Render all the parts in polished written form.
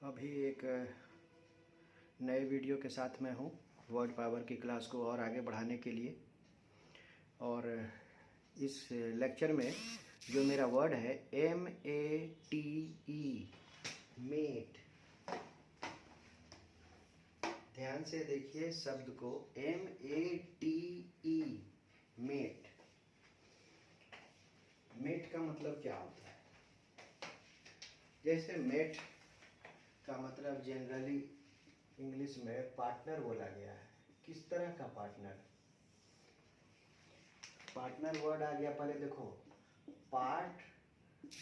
अभी एक नए वीडियो के साथ मैं हूँ वर्ड पावर की क्लास को और आगे बढ़ाने के लिए। और इस लेक्चर में जो मेरा वर्ड है METE, मेट। ध्यान से देखिए शब्द को, METE, मेट। मेट का मतलब क्या होता है? जैसे मेट का मतलब जनरली इंग्लिश में पार्टनर बोला गया है। किस तरह का पार्टनर? पार्टनर वर्ड आ गया। पहले देखो, पार्ट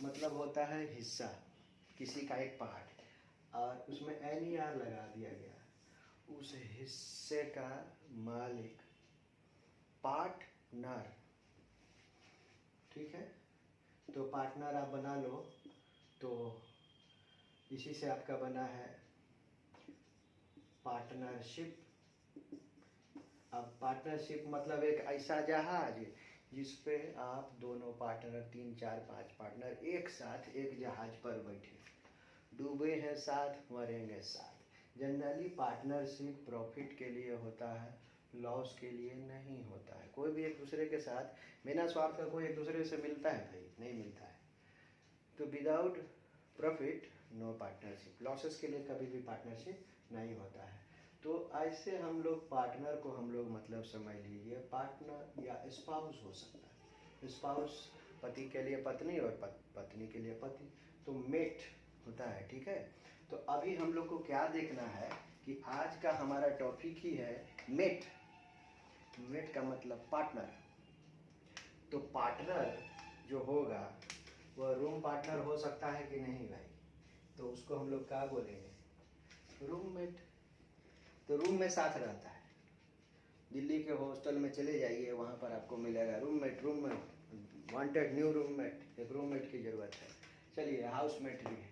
मतलब होता है हिस्सा, किसी का एक पार्ट, और उसमें NER लगा दिया गया, उस हिस्से का मालिक, पार्टनर। ठीक है, तो पार्टनर आप बना लो, तो इसी से आपका बना है पार्टनरशिप। अब पार्टनरशिप मतलब एक ऐसा जहाज जिस पे आप दोनों पार्टनर, 3 4 5 पार्टनर एक साथ एक जहाज पर बैठे, डूबे हैं साथ, मरेंगे साथ। जनरली पार्टनरशिप प्रॉफिट के लिए होता है, लॉस के लिए नहीं होता है। कोई भी एक दूसरे के साथ बिना स्वार्थ का कोई एक दूसरे से मिलता है भाई? नहीं मिलता है। तो without profit no partnership, losses के लिए कभी भी पार्टनरशिप नहीं होता है। तो ऐसे हम लोग पार्टनर को हम लोग मतलब समझ लीजिए पार्टनर या स्पाउस हो सकता है। स्पाउस पति के लिए पत्नी और पत्नी के लिए पति, तो मेट होता है। ठीक है, तो अभी हम लोग को क्या देखना है कि आज का हमारा टॉपिक ही है मेट। मेट का मतलब पार्टनर। तो पार्टनर जो होगा वह रूम पार्टनर हो सकता है कि नहीं भाई? तो उसको हम लोग क्या बोलेंगे? रूममेट। तो रूम में साथ रहता है। दिल्ली के हॉस्टल में चले जाइए, वहाँ पर आपको मिलेगा roommate. Roommate wanted, new roommate. एक रूममेट की ज़रूरत है। चलिए, हाउसमेट भी है।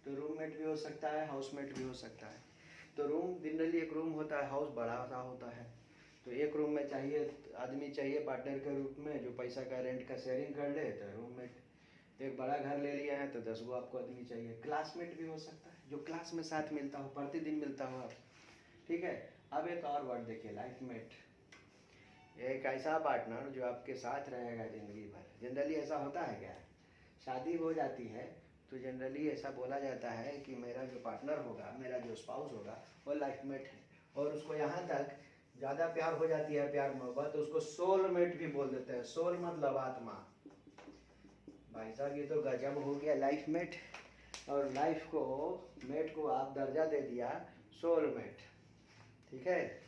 तो रूममेट भी हो सकता है, हाउसमेट भी हो सकता है। तो रूम जनरली एक रूम होता है, हाउस बड़ा सा होता है। तो एक रूम में चाहिए आदमी चाहिए पार्टनर के रूप में, जो पैसा का रेंट का शेयरिंग कर ले, तो रूममेट। एक बड़ा घर ले लिया है तो 10 गो आपको आदमी चाहिए। क्लासमेट भी हो सकता है, जो क्लास में साथ मिलता हो, प्रतिदिन मिलता हो आप। ठीक है, अब एक और वर्ड देखिए, लाइफमेट। एक ऐसा पार्टनर जो आपके साथ रहेगा जिंदगी भर। जनरली ऐसा होता है क्या? शादी हो जाती है तो जनरली ऐसा बोला जाता है कि मेरा जो पार्टनर होगा, मेरा जो स्पाउस होगा, वो लाइफमेट है। और उसको यहाँ तक ज़्यादा प्यार हो जाती है, प्यार मोहब्बत, तो उसको सोलमेट भी बोल देते हैं। सोल मतलब आत्मा। भाई साहब, ये तो गजब हो गया, लाइफमेट। और लाइफ को, मेट को आप दर्जा दे दिया सोलमेट। ठीक है,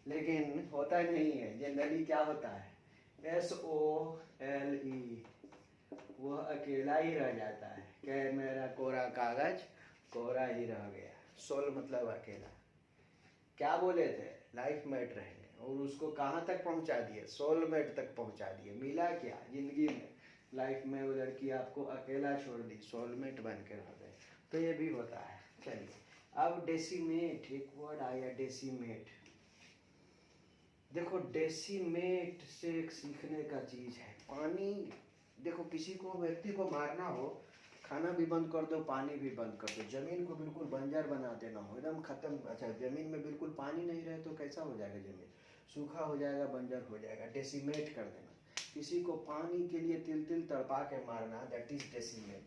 लेकिन होता नहीं है। जनरली क्या होता है? SOLE, वह अकेला ही रह जाता है। क्या मेरा कोरा कागज कोरा ही रह गया। सोल मतलब अकेला। क्या बोले थे? लाइफमेट रहेंगे, और उसको कहाँ तक पहुँचा दिए? सोलमेट तक पहुँचा दिए। मिला क्या जिंदगी में? लाइफ में वो लड़की आपको अकेला छोड़ दी, सोलमेट बन के रह गए। तो ये भी होता है। चलिए, अब डेसीमेट, एक वर्ड आया डेसीमेट। देखो, डेसीमेट से एक सीखने का चीज है। पानी, देखो किसी को, व्यक्ति को मारना हो, खाना भी बंद कर दो, पानी भी बंद कर दो, जमीन को बिल्कुल बंजर बना देना हो, एकदम खत्म। अच्छा, जमीन में बिल्कुल पानी नहीं रहे तो कैसा हो जाएगा? जमीन सूखा हो जाएगा, बंजर हो जाएगा। डेसीमेट कर देना। किसी को पानी के लिए तिल तिल तड़पा के मारना, दैट इज डेसीमेट।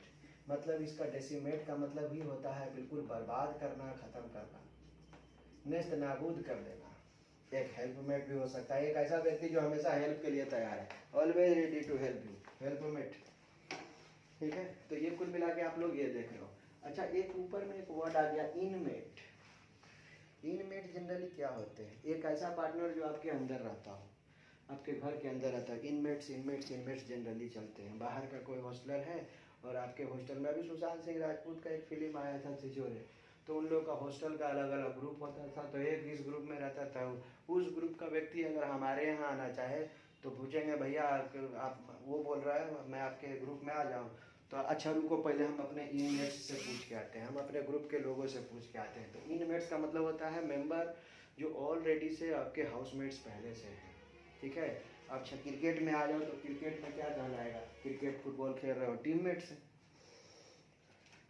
मतलब इसका डेसीमेट का मतलब ही होता है बिल्कुल बर्बाद करना, खत्म करना, नेस्त नाबूद कर देना। एक हेल्पमेट भी हो सकता है, एक ऐसा व्यक्ति जो हमेशा हेल्प के लिए तैयार है, always ready to help you, helpmate. ठीक है, तो ये कुल मिला के आप लोग ये देख रहे हो। अच्छा, एक ऊपर में एक वर्ड आ गया इनमेट। इनमेट जनरली क्या होते हैं? एक ऐसा पार्टनर जो आपके अंदर रहता हो, आपके घर के अंदर रहता है। इनमेट्स इनमेट्स इनमेट्स जनरली चलते हैं। बाहर का कोई हॉस्टलर है और आपके हॉस्टल में, अभी सुशांत सिंह राजपूत का एक फिल्म आया था छिछोरे, तो उन लोग का हॉस्टल का अलग अलग ग्रुप होता था। तो एक इस ग्रुप में रहता था, उस ग्रुप का व्यक्ति अगर हमारे यहाँ आना चाहे तो पूछेंगे भैया आप, वो बोल रहा है मैं आपके ग्रुप में आ जाऊँ, तो अच्छा रुको, पहले हम अपने इनमेट्स से पूछ के आते हैं, हम अपने ग्रुप के लोगों से पूछ के आते हैं। तो इनमेट्स का मतलब होता है मेंबर जो ऑलरेडी से आपके हाउसमेट्स पहले से हैं। ठीक है, अच्छा क्रिकेट में आ जाओ तो क्रिकेट में क्या कहलाएगा? क्रिकेट फुटबॉल खेल रहे हो, टीममेट्स हैं।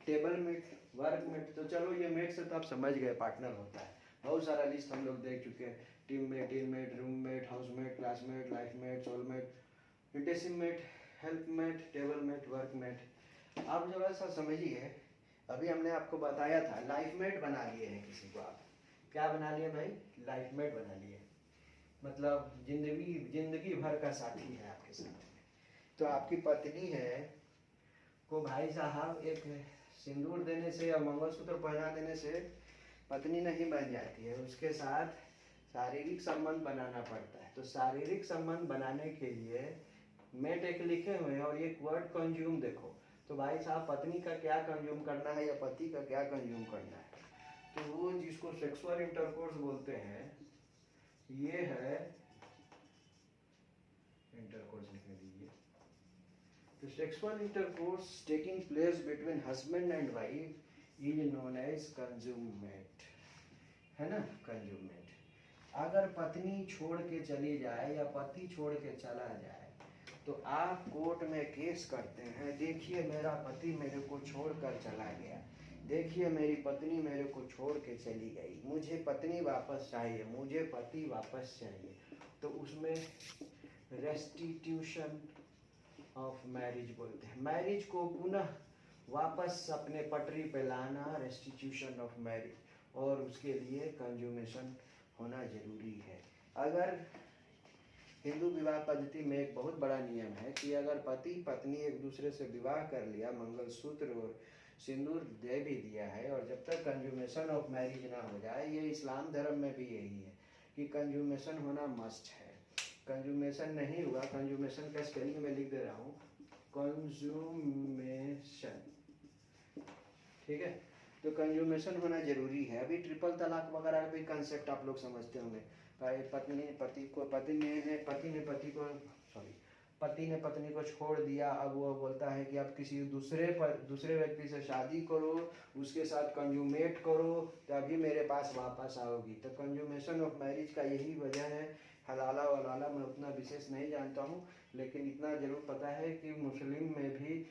Table mate, work mate. तो चलो ये मेट से तो आप समझ गए पार्टनर होता है। बहुत सारा लिस्ट हम लोग देख चुके हैं, team mate, in mate, room mate, house mate, classmate, life mate, soulmate, इंटेसिम mate, help mate, table mate, work mate. आप जरा सा समझिए, अभी हमने आपको बताया था लाइफ मेट बना लिए हैं किसी को, आप क्या बना लिए भाई, लाइफ मेट बना लिए, मतलब जिंदगी भर का साथी है आपके साथ। तो आपकी पत्नी है को भाई साहब एक सिंदूर देने से या मंगलसूत्र पहना देने से पत्नी नहीं बन जाती है, उसके साथ शारीरिक संबंध बनाना पड़ता है। तो शारीरिक संबंध बनाने के लिए मेट एक लिखे हुए हैं और एक वर्ड कंज्यूम देखो, तो भाई साहब पत्नी का क्या कंज्यूम करना है या पति का क्या कंज्यूम करना है, तो वो जिसको सेक्सुअल इंटरकोर्स बोलते हैं, ये है इंटरकोर्स लिखने दीजिए। तो sexual intercourse taking place between husband and wife is known as consummate, है ना, कंज्यूमेट। अगर पत्नी छोड़ के चली जाए या पति छोड़ के चला जाए तो आप कोर्ट में केस करते हैं, देखिए मेरा पति मेरे को छोड़कर चला गया, देखिए मेरी पत्नी मेरे को छोड़ के चली गई, मुझे पत्नी वापस चाहिए, मुझे पति वापस चाहिए। तो उसमें रेस्टिट्यूशन ऑफ मैरिज बोलते हैं, मैरिज को पुनः वापस अपने पटरी पे लाना, रेस्टिट्यूशन ऑफ मैरिज, और उसके लिए कंज्यूमेशन होना जरूरी है। अगर हिंदू विवाह पद्धति में एक बहुत बड़ा नियम है कि अगर पति पत्नी एक दूसरे से विवाह कर लिया, मंगलसूत्र और सिंदूर दे भी दिया है, और जब तक कंज्यूमेशन ऑफ मैरिज ना हो जाए, ये इस्लाम धर्म में भी यही है कि कंज्यूमेशन होना मस्ट है। कंज्यूमेशन नहीं हुआ, कंज्यूमेशन का स्पेलिंग में लिख दे रहा हूँ, कंज्यूमेशन, ठीक है। तो कंज्यूमेशन होना जरूरी है। अभी ट्रिपल तलाक वगैरह भी कंसेप्ट आप लोग समझते होंगे, पत्नी ने पत्नी को छोड़ दिया, अब वो बोलता है कि आप किसी दूसरे व्यक्ति से शादी करो, उसके साथ कंज्यूमेट करो, तभी मेरे पास वापस आओगी। तो कंज्यूमेशन ऑफ मैरिज का यही वजह है। हलाला वलाला मैं उतना विशेष नहीं जानता हूँ, लेकिन इतना जरूर पता है कि मुस्लिम में भी,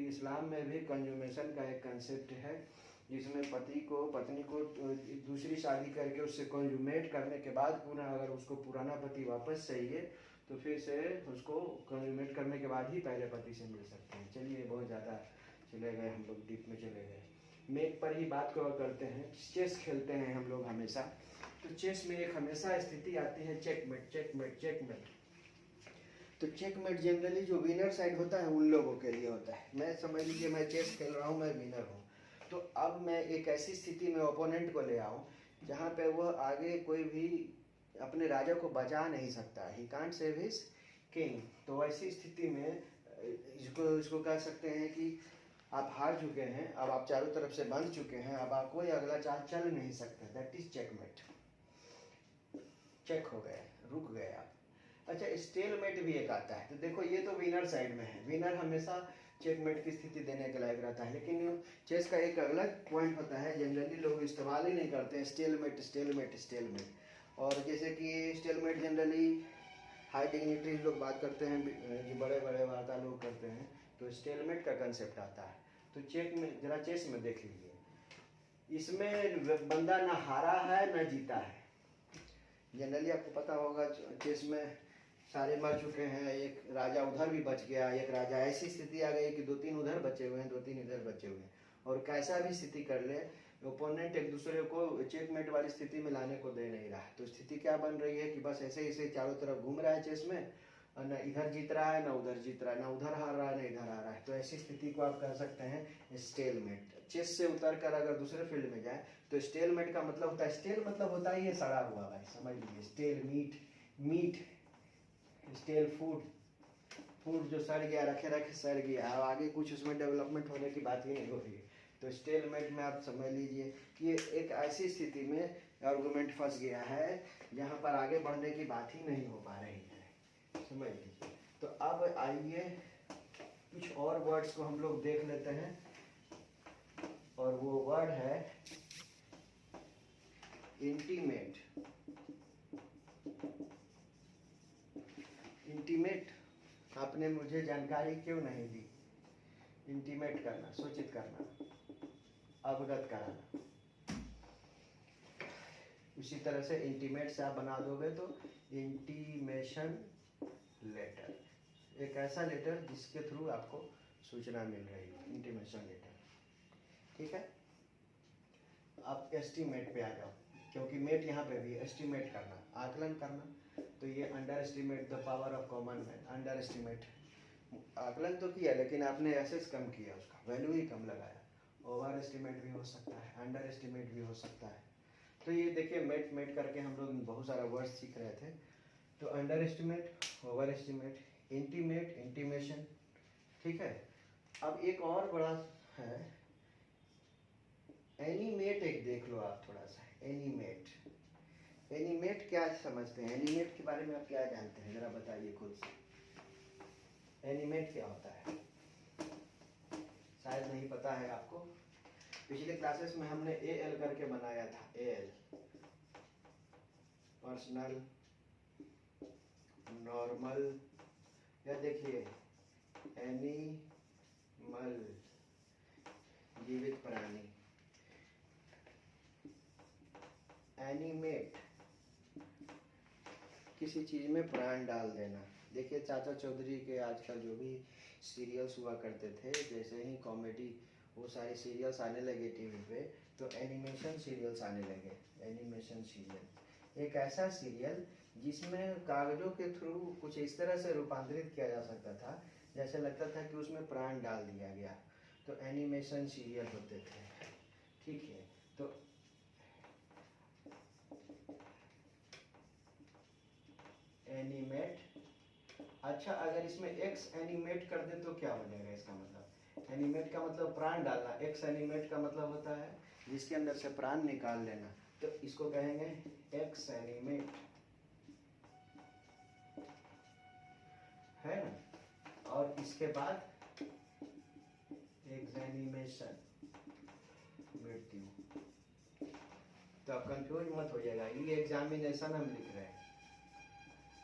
इस्लाम में भी कंज्यूमेशन का एक कंसेप्ट है, जिसमें पति को पत्नी को दूसरी शादी करके उससे कंज्यूमेट करने के बाद पुनः अगर उसको पुराना पति वापस चाहिए तो फिर से उसको कंज्यूमेट करने के बाद ही पहले पति से मिल सकते हैं। चलिए बहुत ज़्यादा चले गए हम लोग, डीप में चले गए। मेक पर ही बात करते हैं। चेस खेलते हैं हम लोग हमेशा, तो चेस में एक हमेशा स्थिति आती है चेकमेट चेकमेट चेकमेट। तो चेकमेट जनरली जो विनर साइड होता है उन लोगों के लिए होता है। मैं समझ लीजिए मैं चेस खेल रहा हूँ, मैं विनर हूँ, तो अब मैं एक ऐसी स्थिति में ओपोनेंट को ले आऊँ जहाँ पे वह आगे कोई भी अपने राजा को बचा नहीं सकता, he can't save his king. तो ऐसी स्थिति में इसको कह सकते हैं कि आप हार चुके हैं, अब आप चारों तरफ से बंध चुके हैं, अब आप कोई अगला चाल चल नहीं सकते, दैट इज चेकमेट। चेक हो गए, रुक गए आप। अच्छा, स्टेलमेट भी एक आता है। तो देखो ये तो विनर साइड में है, विनर हमेशा चेकमेट की स्थिति देने के लायक रहता है, लेकिन चेस का एक अलग पॉइंट होता है, जनरली लोग इस्तेमाल ही नहीं करते हैं, स्टेलमेट स्टेलमेट स्टेलमेट। और जैसे कि स्टेलमेट जनरली हाई डिग्निटरीज लोग बात करते हैं, जो बड़े बड़े वार्ता लोग करते हैं, तो स्टेलमेट का कंसेप्ट आता है। तो चेक में जरा चेस में देख लीजिए, इसमें बंदा ना हारा है ना जीता है। जनरली आपको पता होगा चेस में सारे मर चुके हैं, एक राजा उधर भी बच गया, एक राजा, ऐसी स्थिति आ गई कि 2-3 उधर बचे हुए हैं, 2-3 इधर बचे हुए हैं, और कैसा भी स्थिति कर ले ओपोनेंट एक दूसरे को चेकमेट वाली स्थिति में लाने को दे नहीं रहा है। तो स्थिति क्या बन रही है कि बस ऐसे ऐसे चारों तरफ घूम रहा है चेस में, और न इधर जीत रहा है, न उधर जीत रहा है, न उधर हार रहा है, न इधर आ रहा है। तो ऐसी स्थिति को आप कह सकते हैं स्टेलमेट। चेस से उतर कर अगर दूसरे फील्ड में जाए तो स्टेलमेट का मतलब होता है, स्टेल मतलब होता है ये सड़ा हुआ, भाई समझ लीजिए, स्टेल मीट स्टेल फूड जो सड़ गया, रखे रखे सड़ गया, अब आगे कुछ उसमें डेवलपमेंट होने की बात ही नहीं हो रही है। तो स्टेलमेट में आप समझ लीजिए कि एक ऐसी स्थिति में आर्गुमेंट फंस गया है जहाँ पर आगे बढ़ने की बात ही नहीं हो पा रही है, समझ लीजिए। तो अब आइए कुछ और वर्ड्स को हम लोग देख लेते हैं, और वो वर्ड है इंटीमेट। इंटीमेट आपने मुझे जानकारी क्यों नहीं दी? इंटीमेट करना, सूचित करना, अवगत कराना। उसी तरह से इंटीमेट से आप बना दोगे तो इंटीमेशन लेटर, एक ऐसा लेटर जिसके थ्रू आपको सूचना मिल रही है, इंटीमेशन लेटर। ठीक है, आप एस्टीमेट पे आ जाओ, क्योंकि मेट यहाँ पे भी एस्टीमेट करना, आकलन करना। तो ये under estimate the power of common man, under estimate, आकलन तो किया लेकिन आपने एसेस कम किया, उसका वैल्यू ही कम लगाया। ओवर एस्टीमेट भी हो सकता है, अंडर एस्टीमेट भी हो सकता है। तो ये देखिए मेट मेट करके हम लोग बहुत सारा वर्ड सीख रहे थे। तो under estimate, over estimate, intimate, intimation. ठीक है, अब एक और बड़ा है एनिमेट, एक देख लो आप थोड़ा सा। एनिमेट, एनिमेट क्या समझते हैं, एनिमेट के बारे में आप क्या जानते हैं, जरा बताइए खुद से। एनिमेट क्या होता है, शायद नहीं पता है आपको। पिछले क्लासेस में हमने AL करके बनाया था, AL पर्सनल, नॉर्मल, या देखिए एनिमल, जीवित प्राणी। एनिमेट, किसी चीज में प्राण डाल देना। देखिए चाचा चौधरी के आजकल जो भी सीरियल्स हुआ करते थे, जैसे ही कॉमेडी वो सारे सीरियल्स आने लगे टीवी पे, तो एनिमेशन सीरियल्स आने लगे। एनिमेशन सीरियल एक ऐसा सीरियल जिसमें कागजों के थ्रू कुछ इस तरह से रूपांतरित किया जा सकता था जैसे लगता था कि उसमें प्राण डाल दिया गया। तो एनिमेशन सीरियल होते थे। ठीक है, तो एनिमेट। अच्छा, अगर इसमें एक्स एनिमेट कर दे तो क्या हो जाएगा, इसका मतलब एनिमेट का मतलब प्राण डालना, एक्स एनिमेट का मतलब होता है जिसके अंदर से प्राण निकाल लेना। तो इसको कहेंगे एक्स एनिमेट, है ना। और इसके बाद एग्जामिनेशन, मृत्यु। तो आप कंफ्यूज मत हो जाएगा, ये एग्जामिनेशन हम लिख रहे हैं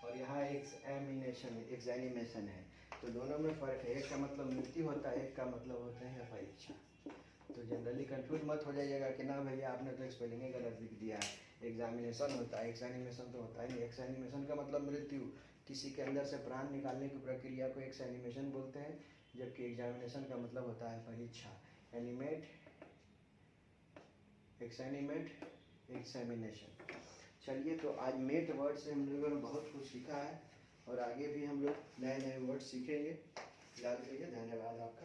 और यहाँ एग्जामिनेशन, एग्जामिनेशन है, तो दोनों में फर्क है। एक का मतलब मृत्यु होता है, एक का मतलब होता है परीक्षा। तो जनरली कंफ्यूज मत हो जाइएगा कि ना भैया आपने तो स्पेलिंग गलत लिख दिया है। एग्जामिनेशन होता है, एग्जामिनेशन तो होता है नहीं। एग्जामिनेशन का मतलब मृत्यु, किसी के अंदर से प्राण निकालने की प्रक्रिया को एग्जामिनेशन बोलते हैं, जबकि एग्जामिनेशन का मतलब होता है परीक्षा। Animate, examinate, examination. चलिए, तो आज मेट वर्ड से हम लोगों ने बहुत कुछ सीखा है और आगे भी हम लोग नए नए वर्ड सीखेंगे। याद रखिए, धन्यवाद आपका।